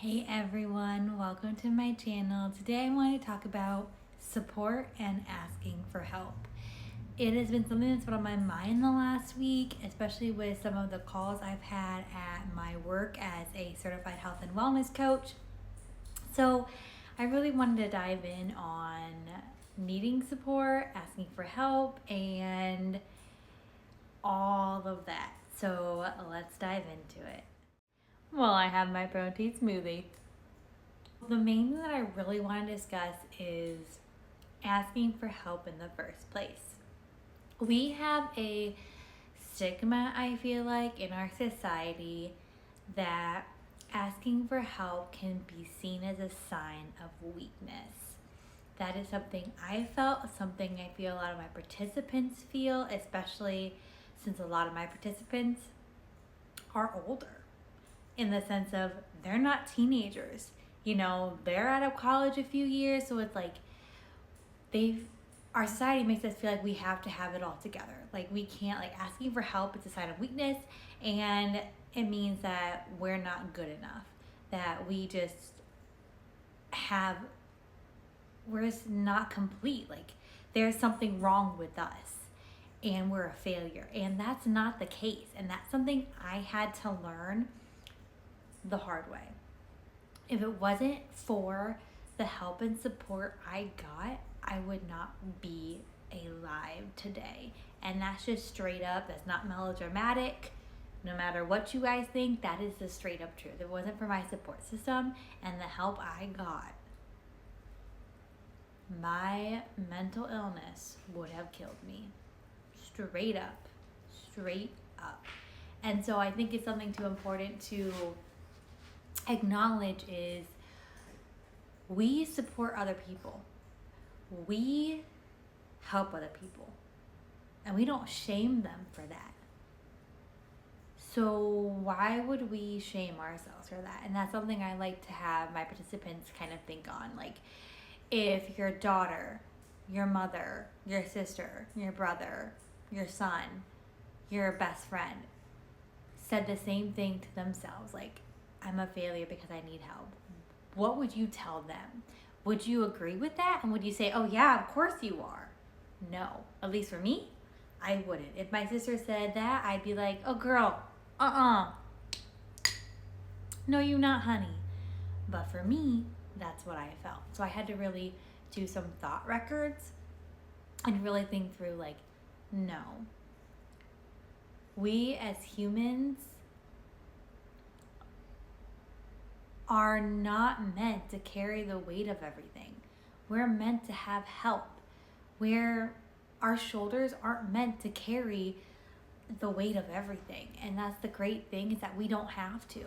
Hey everyone, welcome to my channel. Today I want to talk about support and asking for help. It has been something that's been on my mind the last week, especially with some of the calls I've had at my work as a certified health and wellness coach. So I really wanted to dive in on needing support, asking for help, and all of that. So let's dive into it. Well, I have my protein smoothie. The main thing that I really want to discuss is asking for help in the first place. We have a stigma, I feel like, in our society that asking for help can be seen as a sign of weakness. That is something I felt, something I feel a lot of my participants feel, especially since a lot of my participants are older, in the sense of they're not teenagers. They're out of college a few years, so it's like our society makes us feel like we have to have it all together. Like we can't, like asking for help, it's a sign of weakness, and it means that we're not good enough, that we're just not complete. Like there's something wrong with us and we're a failure. And that's not the case. And that's something I had to learn the hard way. If it wasn't for the help and support I got, I would not be alive today. And that's just straight up. That's not melodramatic. No matter what you guys think, that is the straight up truth. If it wasn't for my support system and the help I got, my mental illness would have killed me. Straight up. Straight up. And so I think it's something too important to acknowledge is we support other people. We help other people. And we don't shame them for that. So why would we shame ourselves for that? And that's something I like to have my participants kind of think on. Like if your daughter, your mother, your sister, your brother, your son, your best friend said the same thing to themselves, like, I'm a failure because I need help, what would you tell them? Would you agree with that? And would you say, oh yeah, of course you are? No. At least for me, I wouldn't. If my sister said that, I'd be like, oh girl, no you not, honey. But for me, that's what I felt. So I had to really do some thought records and really think through, like, no. We as humans are not meant to carry the weight of everything. We're meant to have help. Our shoulders aren't meant to carry the weight of everything. And that's the great thing, is that we don't have to.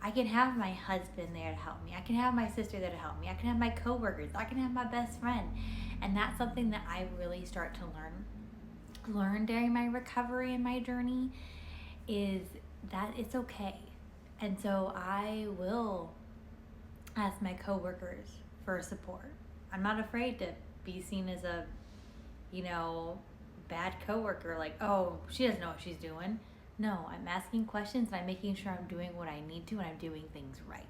I can have my husband there to help me. I can have my sister there to help me. I can have my coworkers. I can have my best friend. And that's something that I really start to learn during my recovery and my journey, is that it's okay. And so I will ask my coworkers for support. I'm not afraid to be seen as a, bad coworker, like, oh, she doesn't know what she's doing. No, I'm asking questions and I'm making sure I'm doing what I need to and I'm doing things right.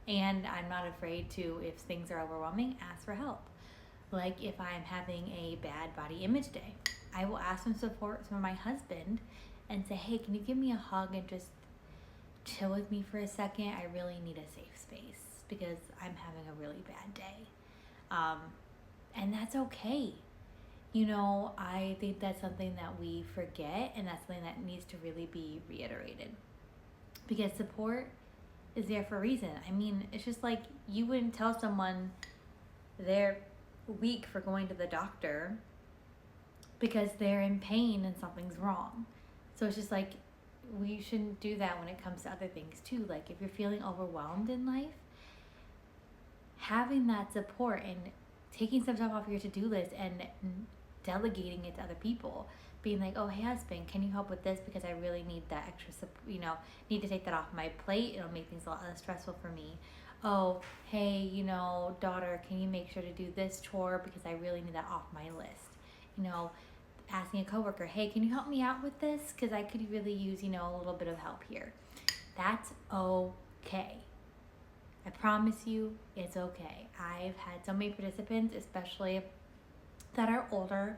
And I'm not afraid to, if things are overwhelming, ask for help. Like if I'm having a bad body image day, I will ask some support from my husband and say, hey, can you give me a hug and just chill with me for a second? I really need a safe space because I'm having a really bad day. And that's okay. I think that's something that we forget, and that's something that needs to really be reiterated, because support is there for a reason. I mean, it's just like you wouldn't tell someone they're weak for going to the doctor because they're in pain and something's wrong. So it's just like, we shouldn't do that when it comes to other things too. Like if you're feeling overwhelmed in life, having that support and taking some stuff off your to-do list and delegating it to other people, being like, oh, hey husband, can you help with this, because I really need that extra support, need to take that off my plate. It'll make things a lot less stressful for me. Oh, hey, daughter, can you make sure to do this chore because I really need that off my list. Asking a coworker, hey, can you help me out with this, because I could really use a little bit of help here. That's okay. I promise you, it's okay. I've had so many participants, especially that are older,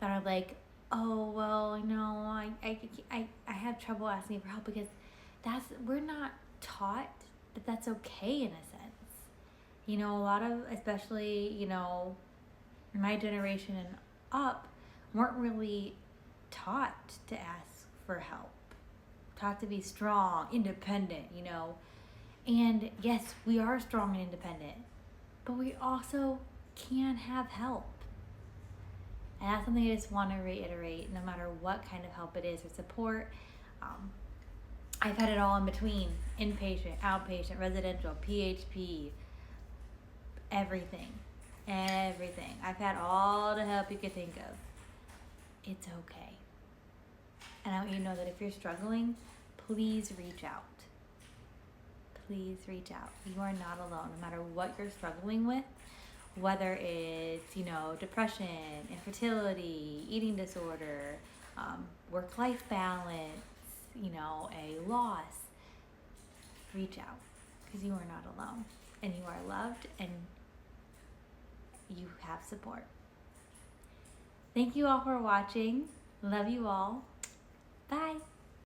that are like, oh, well, I have trouble asking for help because we're not taught that that's okay in a sense. A lot of, especially, my generation and up, weren't really taught to ask for help, taught to be strong, independent. And yes, we are strong and independent, but we also can have help. And that's something I just want to reiterate, no matter what kind of help it is or support. I've had it all in between: inpatient, outpatient, residential, PHP, everything. I've had all the help you could think of. It's okay. And I want you to know that if you're struggling, please reach out. Please reach out. You are not alone, no matter what you're struggling with, whether it's, depression, infertility, eating disorder, work-life balance, a loss. Reach out, because you are not alone, and you are loved, and you have support. Thank you all for watching. Love you all. Bye.